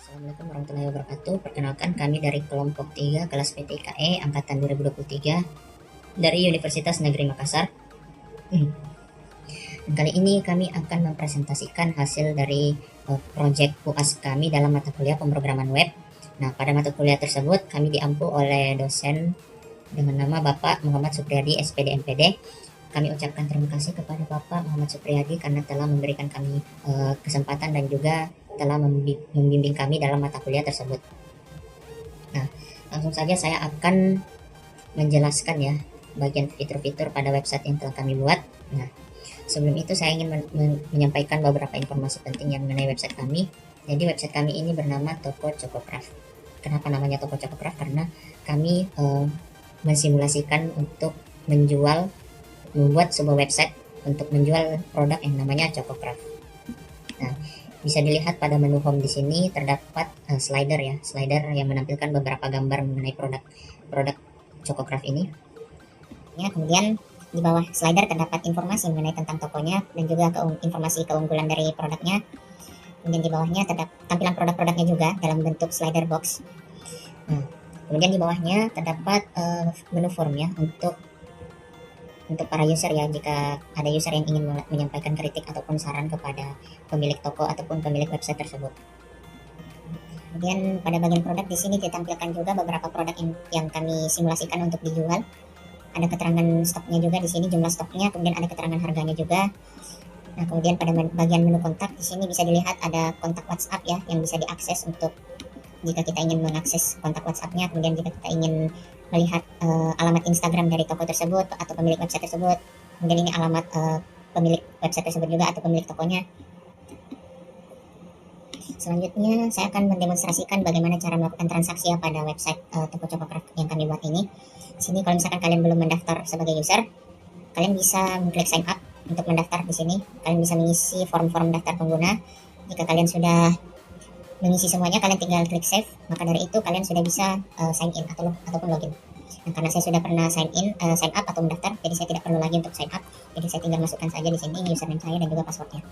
Assalamualaikum warahmatullahi wabarakatuh. Perkenalkan, kami dari kelompok 3 kelas PTIKE angkatan 2023 dari Universitas Negeri Makassar. Dan kali ini kami akan mempresentasikan hasil dari proyek UAS kami dalam mata kuliah pemrograman web. Nah, pada mata kuliah tersebut kami diampu oleh dosen dengan nama Bapak Muhammad Supriyadi, SPD MPD. Kami ucapkan terima kasih kepada Bapak Muhammad Supriyadi karena telah memberikan kami kesempatan dan juga telah membimbing kami dalam mata kuliah tersebut. Nah, langsung saja saya akan menjelaskan ya bagian fitur-fitur pada website yang telah kami buat. Nah, sebelum itu saya ingin menyampaikan beberapa informasi penting yang mengenai website kami. Jadi website kami ini bernama Toko Cokocraft. Kenapa namanya Toko Cokocraft? Karena kami mensimulasikan untuk membuat sebuah website untuk menjual produk yang namanya Cokocraft. Nah, bisa dilihat pada menu home di sini terdapat slider ya, slider yang menampilkan beberapa gambar mengenai produk Cokocraft ini. Ya, kemudian di bawah slider terdapat informasi mengenai tentang tokonya dan juga informasi keunggulan dari produknya. Kemudian di bawahnya terdapat tampilan produk-produknya juga dalam bentuk slider box. Nah, kemudian di bawahnya terdapat menu form ya untuk para user ya, jika ada user yang ingin menyampaikan kritik ataupun saran kepada pemilik toko ataupun pemilik website tersebut. Kemudian pada bagian produk di sini ditampilkan juga beberapa produk yang kami simulasikan untuk dijual. Ada keterangan stoknya juga di sini, jumlah stoknya, kemudian ada keterangan harganya juga. Nah, kemudian pada bagian menu kontak di sini bisa dilihat ada kontak WhatsApp ya yang bisa diakses untuk jika kita ingin mengakses kontak WhatsApp-nya, kemudian jika kita ingin melihat alamat Instagram dari toko tersebut atau pemilik website tersebut. Kemudian ini alamat pemilik website tersebut juga atau pemilik tokonya. Selanjutnya saya akan mendemonstrasikan bagaimana cara melakukan transaksi ya pada website Toko Cokocraft yang kami buat ini. Di sini kalau misalkan kalian belum mendaftar sebagai user, kalian bisa mengklik sign up untuk mendaftar di sini. Kalian bisa mengisi form-form daftar pengguna. Jika kalian sudah mengisi semuanya, kalian tinggal klik save. Maka dari itu kalian sudah bisa sign in ataupun login. Nah, karena saya sudah pernah sign up atau mendaftar, jadi saya tidak perlu lagi untuk sign up. Jadi saya tinggal masukkan saja di sini username saya dan juga passwordnya.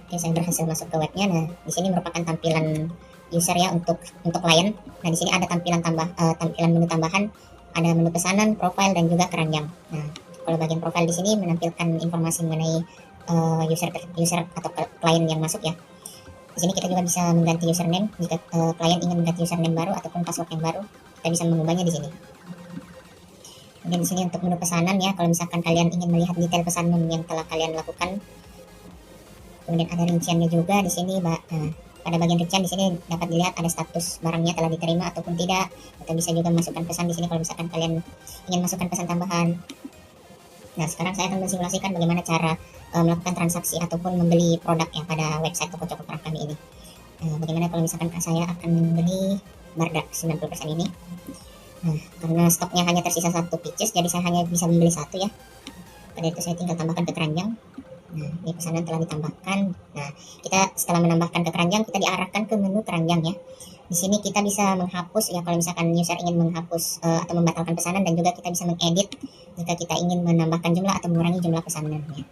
Oke, saya berhasil masuk ke webnya. Nah, di sini merupakan tampilan user ya untuk klien. Nah, di sini ada tampilan menu tambahan, ada menu pesanan, profile dan juga keranjang. Nah, kalau bagian profile di sini menampilkan informasi mengenai user atau klien yang masuk ya. Di sini kita juga bisa mengganti username jika klien ingin mengganti username baru ataupun password yang baru, kita bisa mengubahnya di sini. Kemudian di sini untuk menu pesanan ya, kalau misalkan kalian ingin melihat detail pesanan yang telah kalian lakukan. Kemudian ada rinciannya juga di sini, pada bagian rincian di sini dapat dilihat ada status barangnya telah diterima ataupun tidak. Kita bisa juga masukkan pesan di sini kalau misalkan kalian ingin masukkan pesan tambahan. Nah, sekarang saya akan mensimulasikan bagaimana cara melakukan transaksi ataupun membeli produk ya pada website Toko Cokocraft kami ini. Bagaimana kalau misalkan saya akan membeli bardak 90% ini. Nah, karena stoknya hanya tersisa 1 pieces, jadi saya hanya bisa membeli 1 ya. Pada itu saya tinggal tambahkan ke keranjang. Nah, ini pesanan telah ditambahkan. Nah, kita setelah menambahkan ke keranjang, kita diarahkan ke menu keranjang ya. Di sini kita bisa menghapus ya kalau misalkan user ingin menghapus atau membatalkan pesanan, dan juga kita bisa mengedit jika kita ingin menambahkan jumlah atau mengurangi jumlah pesanannya.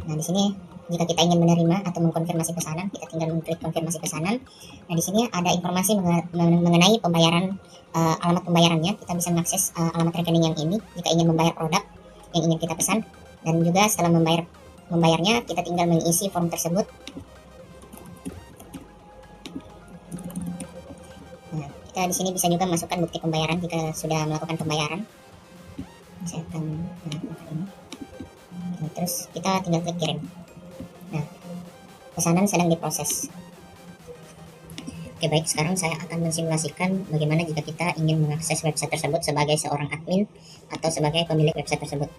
Nah, di sini jika kita ingin menerima atau mengkonfirmasi pesanan, kita tinggal mengklik konfirmasi pesanan. Nah, di sini ada informasi mengenai pembayaran, alamat pembayarannya. Kita bisa mengakses alamat rekening yang ini jika ingin membayar produk yang ingin kita pesan, dan juga setelah membayarnya kita tinggal mengisi form tersebut. Nah, kita di sini bisa juga masukkan bukti pembayaran jika sudah melakukan pembayaran. Saya akan melakukan ini. Nah, terus kita tinggal klik kirim. Nah, pesanan sedang diproses. Oke, baik, sekarang saya akan mensimulasikan bagaimana jika kita ingin mengakses website tersebut sebagai seorang admin atau sebagai pemilik website tersebut.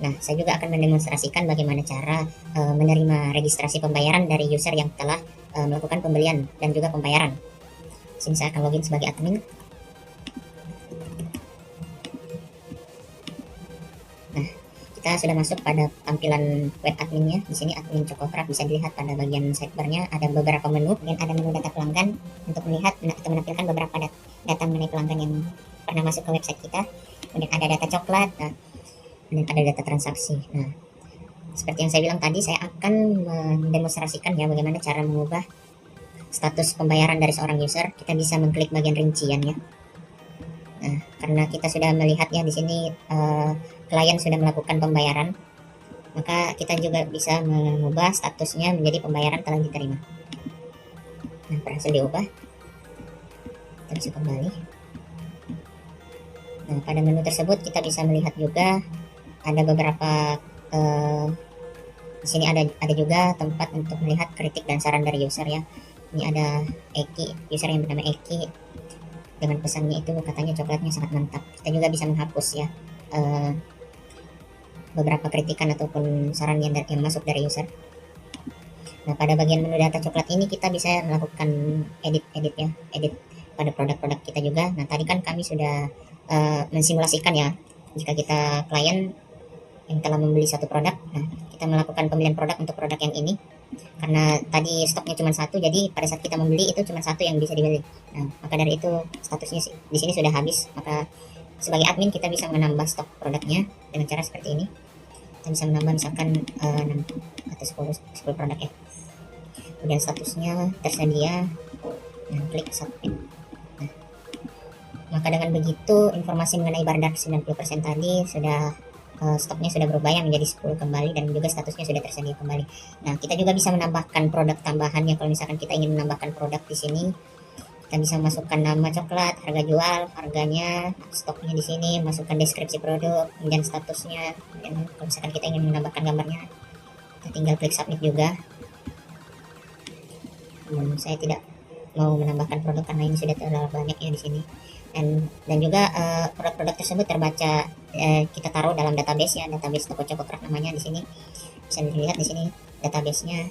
Nah, saya juga akan mendemonstrasikan bagaimana cara menerima registrasi pembayaran dari user yang telah melakukan pembelian dan juga pembayaran. Di sini saya akan login sebagai admin. Nah, kita sudah masuk pada tampilan web adminnya. Di sini admin Cokocraft bisa dilihat pada bagian sidebarnya ada beberapa menu, dan ada menu data pelanggan untuk melihat atau menampilkan beberapa data mengenai pelanggan yang pernah masuk ke website kita. Kemudian ada data coklat, dan ada data transaksi. Nah, seperti yang saya bilang tadi, saya akan mendemonstrasikan ya bagaimana cara mengubah status pembayaran dari seorang user. Kita bisa mengklik bagian rincian ya. Nah, karena kita sudah melihat ya di sini klien sudah melakukan pembayaran, maka kita juga bisa mengubah statusnya menjadi pembayaran telah diterima. Nah, berhasil diubah. Kita bisa kembali. Nah, pada menu tersebut kita bisa melihat juga ada beberapa di sini ada juga tempat untuk melihat kritik dan saran dari user ya. Ini ada Eki, user yang bernama Eki, dengan pesannya itu katanya coklatnya sangat mantap. Kita juga bisa menghapus ya beberapa kritikan ataupun saran yang masuk dari user. Nah, pada bagian menu data coklat ini kita bisa melakukan edit ya, edit pada produk-produk kita juga. Nah, tadi kan kami sudah mensimulasikan ya, jika kita klien yang telah membeli satu produk, nah kita melakukan pemilihan produk untuk produk yang ini. Karena tadi stoknya cuma satu, jadi pada saat kita membeli itu cuma satu yang bisa dibeli. Nah, maka dari itu statusnya di sini sudah habis. Maka sebagai admin kita bisa menambah stok produknya dengan cara seperti ini. Kita bisa menambah misalkan 6 atau 10 produk ya. Kemudian statusnya tersedia. Nah, klik submit. Nah, maka dengan begitu informasi mengenai bardak 90% tadi sudah stoknya sudah berubah menjadi 10 kembali dan juga statusnya sudah tersedia kembali. Nah, kita juga bisa menambahkan produk tambahan ya. Kalau misalkan kita ingin menambahkan produk di sini, kita bisa masukkan nama coklat, harga jual, harganya, stoknya di sini, masukkan deskripsi produk, kemudian statusnya. Dan kalau misalkan kita ingin menambahkan gambarnya, kita tinggal klik submit juga. Saya tidak mau menambahkan produk karena ini sudah terlalu banyak ya di sini. Dan juga produk-produk tersebut terbaca, kita taruh dalam database ya, database toko Cokocraft namanya di sini. Bisa dilihat di sini database-nya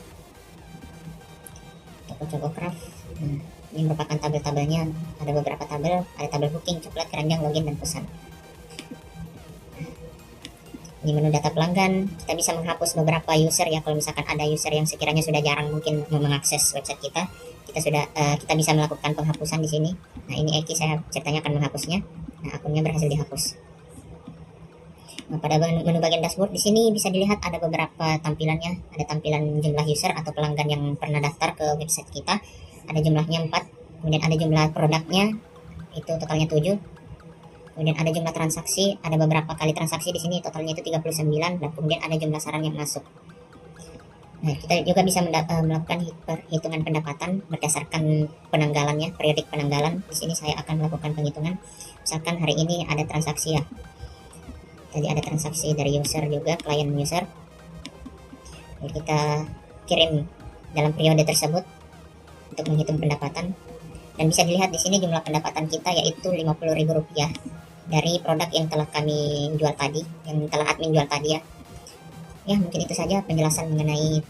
toko Cokocraft. Nah, ini merupakan tabel-tabelnya, ada beberapa tabel, ada tabel booking, coklat, keranjang, login, dan pesan. Di menu data pelanggan, kita bisa menghapus beberapa user ya. Kalau misalkan ada user yang sekiranya sudah jarang mungkin mengakses website kita, kita bisa melakukan penghapusan di sini. Nah, ini Eki, saya ceritanya akan menghapusnya. Nah, akunnya berhasil dihapus. Nah, pada menu bagian dashboard di sini bisa dilihat ada beberapa tampilannya. Ada tampilan jumlah user atau pelanggan yang pernah daftar ke website kita. Ada jumlahnya 4, kemudian ada jumlah produknya, itu totalnya 7. Kemudian ada jumlah transaksi, ada beberapa kali transaksi di sini, totalnya itu 39, dan kemudian ada jumlah saran yang masuk. Nah, kita juga bisa melakukan perhitungan pendapatan berdasarkan penanggalannya, periodik penanggalan. Di sini saya akan melakukan penghitungan. Misalkan hari ini ada transaksi ya. Tadi ada transaksi dari user juga, klien user. Jadi kita kirim dalam periode tersebut untuk menghitung pendapatan. Dan bisa dilihat di sini jumlah pendapatan kita yaitu Rp50.000 dari produk yang telah kami jual tadi, yang telah admin jual tadi ya. Ya, mungkin itu saja penjelasan mengenai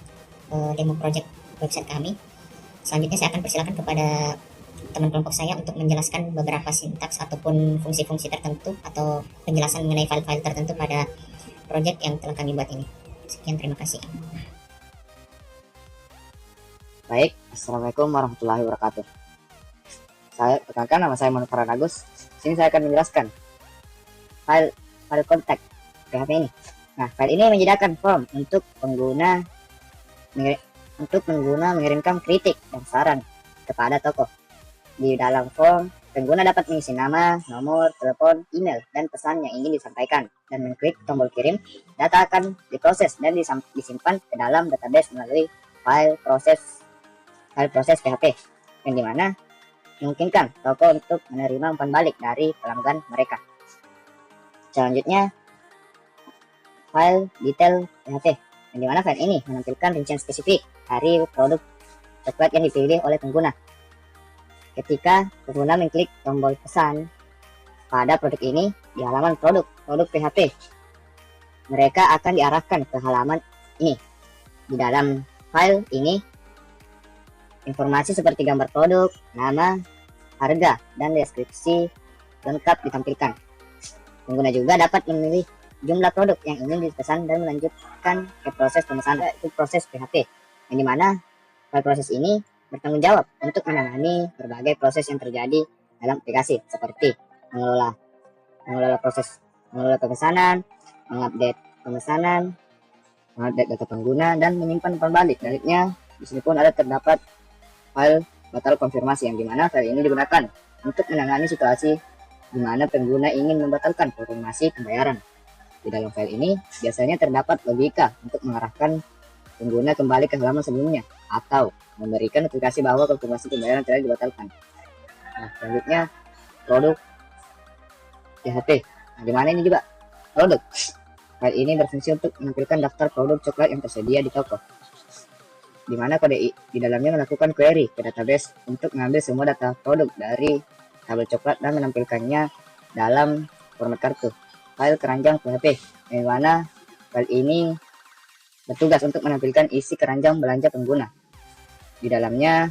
demo project website kami. Selanjutnya saya akan persilakan kepada teman kelompok saya untuk menjelaskan beberapa sintaks ataupun fungsi-fungsi tertentu atau penjelasan mengenai file-file tertentu pada project yang telah kami buat ini. Sekian, terima kasih. Baik, Assalamualaikum warahmatullahi wabarakatuh. Saya perkenalkan, nama saya Manu Faranagus. Sini saya akan menjelaskan file kontak PHP ini. Nah, file ini menyediakan form untuk pengguna mengirimkan kritik dan saran kepada toko. Di dalam form, pengguna dapat mengisi nama, nomor, telepon, email, dan pesan yang ingin disampaikan. Dan mengklik tombol kirim, data akan diproses dan disimpan ke dalam database melalui file proses PHP, yang dimana memungkinkan toko untuk menerima umpan balik dari pelanggan mereka. Selanjutnya, file detail PHP, yang dimana file ini menampilkan rincian spesifik dari produk coklat yang dipilih oleh pengguna. Ketika pengguna mengklik tombol pesan pada produk ini di halaman produk PHP, mereka akan diarahkan ke halaman ini. Di dalam file ini, informasi seperti gambar produk, nama, harga, dan deskripsi lengkap ditampilkan. Pengguna juga dapat memilih jumlah produk yang ingin dipesan dan melanjutkan ke proses pemesanan, yaitu proses PHP, yang dimana file proses ini bertanggung jawab untuk menangani berbagai proses yang terjadi dalam aplikasi, seperti mengelola pemesanan, mengupdate pemesanan, mengupdate data pengguna, dan menyimpan umpan balik. Selanjutnya, di sini pun ada terdapat file batal konfirmasi, yang dimana file ini digunakan untuk menangani situasi di mana pengguna ingin membatalkan konfirmasi pembayaran. Di dalam file ini biasanya terdapat logika untuk mengarahkan pengguna kembali ke halaman sebelumnya atau memberikan notifikasi bahwa konfirmasi pembayaran telah dibatalkan. Nah, selanjutnya produk PHP. Nah, di mana ini juga produk. File ini berfungsi untuk menampilkan daftar produk coklat yang tersedia di toko, di mana kode di dalamnya melakukan query ke database untuk mengambil semua data produk dari tabel coklat dan menampilkannya dalam format kartu. File keranjang PHP, di mana file ini bertugas untuk menampilkan isi keranjang belanja pengguna. Di dalamnya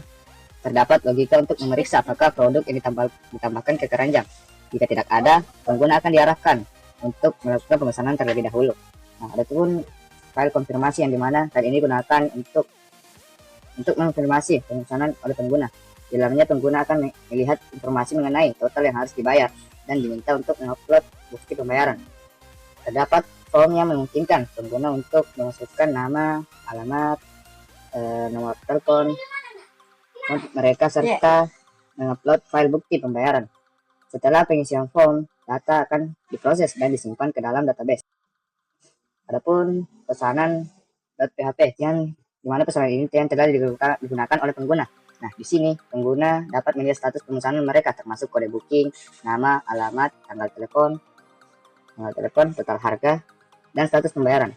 terdapat logika untuk memeriksa apakah produk yang ditambahkan ke keranjang. Jika tidak ada, pengguna akan diarahkan untuk melakukan pemesanan terlebih dahulu. Nah, ada pun file konfirmasi, yang dimana file ini digunakan untuk mengonfirmasi pemesanan oleh pengguna. Di dalamnya pengguna akan melihat informasi mengenai total yang harus dibayar dan diminta untuk mengupload bukti pembayaran. Terdapat form yang memungkinkan pengguna untuk memasukkan nama, alamat, nomor telepon mereka, serta mengupload file bukti pembayaran. Setelah pengisian form, data akan diproses dan disimpan ke dalam database. Adapun pesanan.php, yang dimana pesanan ini yang telah digunakan oleh pengguna. Nah, di sini pengguna dapat melihat status pemesanan mereka, termasuk kode booking, nama, alamat, tanggal telepon, total harga, dan status pembayaran.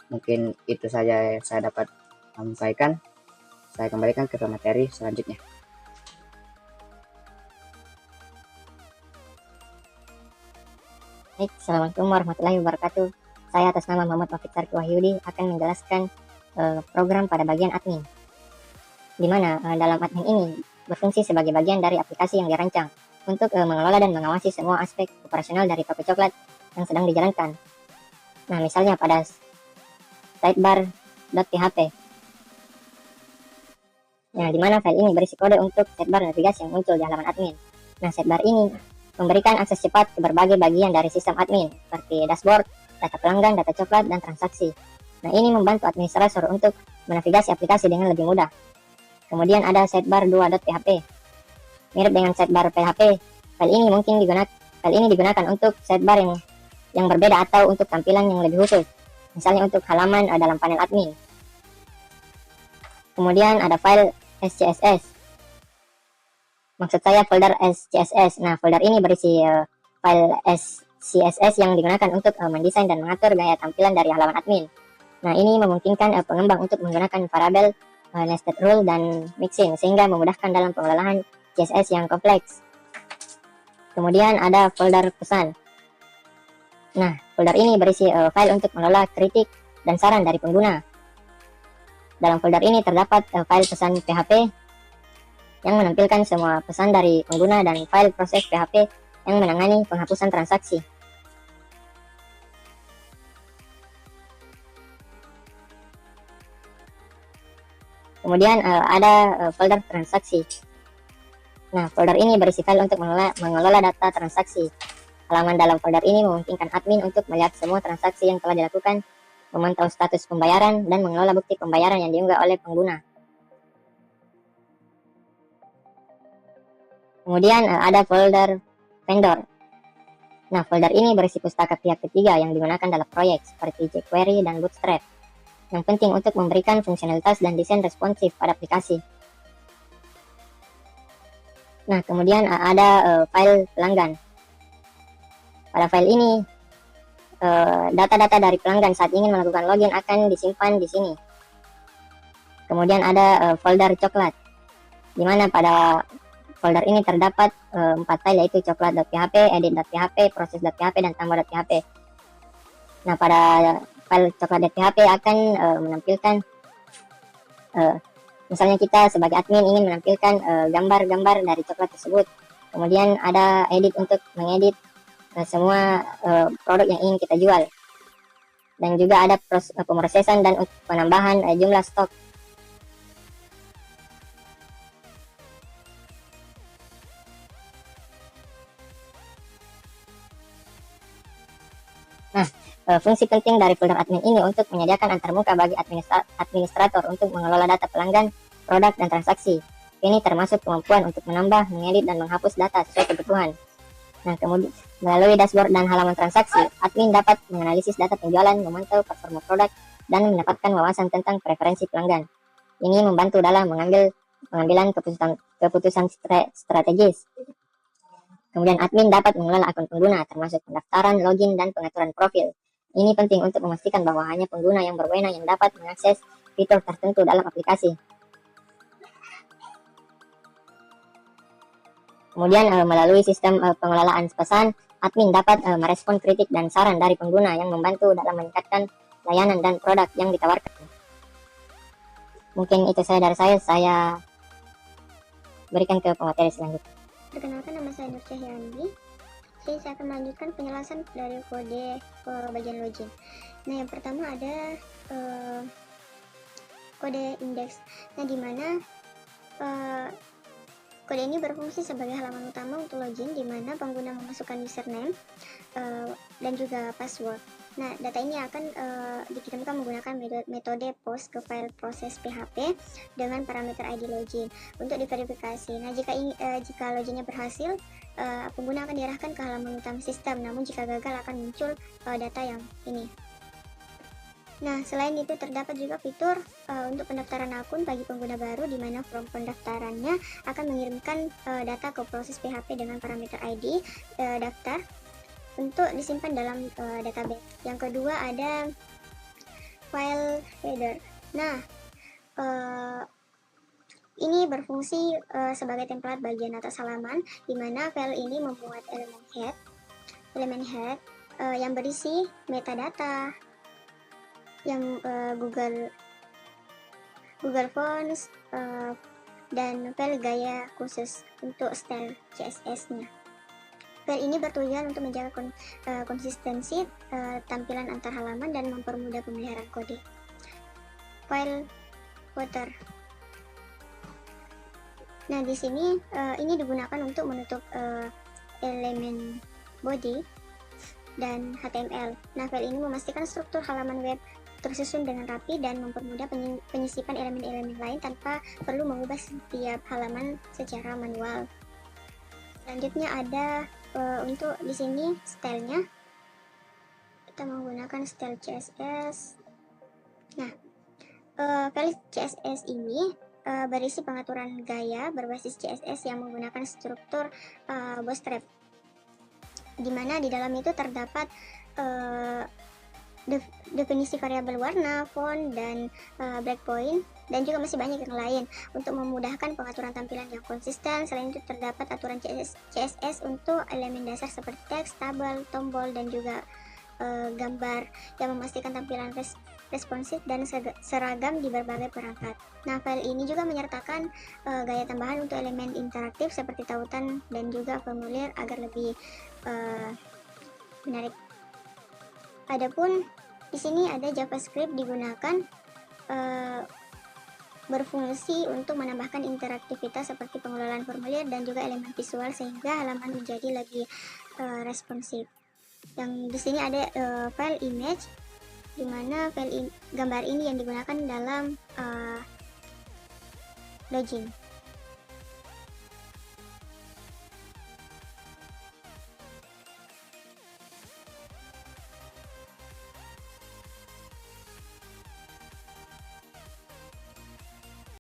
Mungkin itu saja yang saya dapat sampaikan. Saya kembalikan ke materi selanjutnya. Baik, Assalamualaikum warahmatullahi wabarakatuh. Saya atas nama Muhammad Wafid Sarki Wahyudi akan menjelaskan program pada bagian admin, di mana dalam admin ini berfungsi sebagai bagian dari aplikasi yang dirancang untuk mengelola dan mengawasi semua aspek operasional dari toko coklat yang sedang dijalankan. Nah, misalnya pada sidebar.php, nah, di mana file ini berisi kode untuk sidebar navigasi yang muncul di halaman admin. Nah, sidebar ini memberikan akses cepat ke berbagai bagian dari sistem admin, seperti dashboard, data pelanggan, data coklat, dan transaksi. Nah, ini membantu administrator untuk menavigasi aplikasi dengan lebih mudah. Kemudian ada sidebar 2.php. Mirip dengan sidebar PHP, file ini digunakan untuk sidebar yang berbeda atau untuk tampilan yang lebih khusus. Misalnya untuk halaman dalam panel admin. Kemudian ada file SCSS. Maksud saya folder SCSS. Nah, folder ini berisi file SCSS yang digunakan untuk mendesain dan mengatur gaya tampilan dari halaman admin. Nah, ini memungkinkan pengembang untuk menggunakan variabel, nested rule, dan mixin, sehingga memudahkan dalam pengelolaan CSS yang kompleks. Kemudian ada folder pesan. Nah, folder ini berisi file untuk mengelola kritik dan saran dari pengguna. Dalam folder ini terdapat file pesan PHP yang menampilkan semua pesan dari pengguna dan file proses PHP yang menangani penghapusan transaksi. Kemudian ada folder transaksi. Nah, folder ini berisi file untuk mengelola data transaksi. Halaman dalam folder ini memungkinkan admin untuk melihat semua transaksi yang telah dilakukan, memantau status pembayaran, dan mengelola bukti pembayaran yang diunggah oleh pengguna. Kemudian ada folder vendor. Nah, folder ini berisi pustaka pihak ketiga yang digunakan dalam proyek seperti jQuery dan Bootstrap, yang penting untuk memberikan fungsionalitas dan desain responsif pada aplikasi. Nah, kemudian ada file pelanggan. Pada file ini, data-data dari pelanggan saat ingin melakukan login akan disimpan di sini. Kemudian ada folder coklat, di mana pada folder ini terdapat 4 file, yaitu coklat.php, edit.php, proses.php, dan tambah.php. Nah, pada file coklat.php akan menampilkan, misalnya kita sebagai admin ingin menampilkan gambar-gambar dari coklat tersebut. Kemudian ada edit untuk mengedit semua produk yang ingin kita jual. Dan juga ada pemrosesan dan penambahan jumlah stok. Nah, Fungsi penting dari folder admin ini untuk menyediakan antarmuka bagi administrator untuk mengelola data pelanggan, produk, dan transaksi. Ini termasuk kemampuan untuk menambah, mengedit, dan menghapus data sesuai kebutuhan. Nah, kemudian melalui dashboard dan halaman transaksi, admin dapat menganalisis data penjualan, memantau performa produk, dan mendapatkan wawasan tentang preferensi pelanggan. Ini membantu dalam pengambilan keputusan strategis. Kemudian admin dapat mengelola akun pengguna termasuk pendaftaran, login, dan pengaturan profil. Ini penting untuk memastikan bahwa hanya pengguna yang berwenang yang dapat mengakses fitur tertentu dalam aplikasi. Kemudian melalui sistem pengelolaan pesan, admin dapat merespon kritik dan saran dari pengguna yang membantu dalam meningkatkan layanan dan produk yang ditawarkan. Mungkin itu saja dari saya berikan ke pemateri selanjutnya. Perkenalkan, nama saya Nur Cahyandi. Jadi saya akan melanjutkan penjelasan dari kode bagian login. Nah, yang pertama ada kode indeks. Nah, di mana kode ini berfungsi sebagai halaman utama untuk login, di mana pengguna memasukkan username dan juga password. Nah, data ini akan dikirimkan menggunakan metode post ke file proses PHP dengan parameter ID login untuk diverifikasi. Nah, jika loginnya berhasil, pengguna akan diarahkan ke halaman utama sistem. Namun jika gagal akan muncul data yang ini. Nah, selain itu terdapat juga fitur untuk pendaftaran akun bagi pengguna baru, di mana form pendaftarannya akan mengirimkan data ke proses PHP dengan parameter ID daftar untuk disimpan dalam database. Yang kedua ada file header. Nah, ini berfungsi sebagai template bagian atas halaman, di mana file ini memuat elemen head yang berisi metadata, yang Google Fonts, dan file gaya khusus untuk style CSS-nya. File ini bertujuan untuk menjaga konsistensi tampilan antar halaman dan mempermudah pemeliharaan kode. File footer. Nah, di sini ini digunakan untuk menutup elemen body dan HTML. Nah, file ini memastikan struktur halaman web tersusun dengan rapi dan mempermudah penyisipan elemen-elemen lain tanpa perlu mengubah setiap halaman secara manual. Selanjutnya ada untuk di sini stylenya, kita menggunakan style CSS. Nah, file CSS ini berisi pengaturan gaya berbasis CSS yang menggunakan struktur bootstrap, di mana di dalam itu terdapat definisi variabel warna, font, dan breakpoint, dan juga masih banyak yang lain untuk memudahkan pengaturan tampilan yang konsisten. Selain itu terdapat aturan CSS untuk elemen dasar seperti teks, tabel, tombol, dan juga gambar yang memastikan tampilan responsif dan seragam di berbagai perangkat. Nah, file ini juga menyertakan gaya tambahan untuk elemen interaktif seperti tautan dan juga formulir agar lebih menarik. Adapun di sini ada JavaScript digunakan berfungsi untuk menambahkan interaktivitas seperti pengelolaan formulir dan juga elemen visual sehingga halaman menjadi lebih responsif. Yang di sini ada file image, di mana gambar ini yang digunakan dalam login.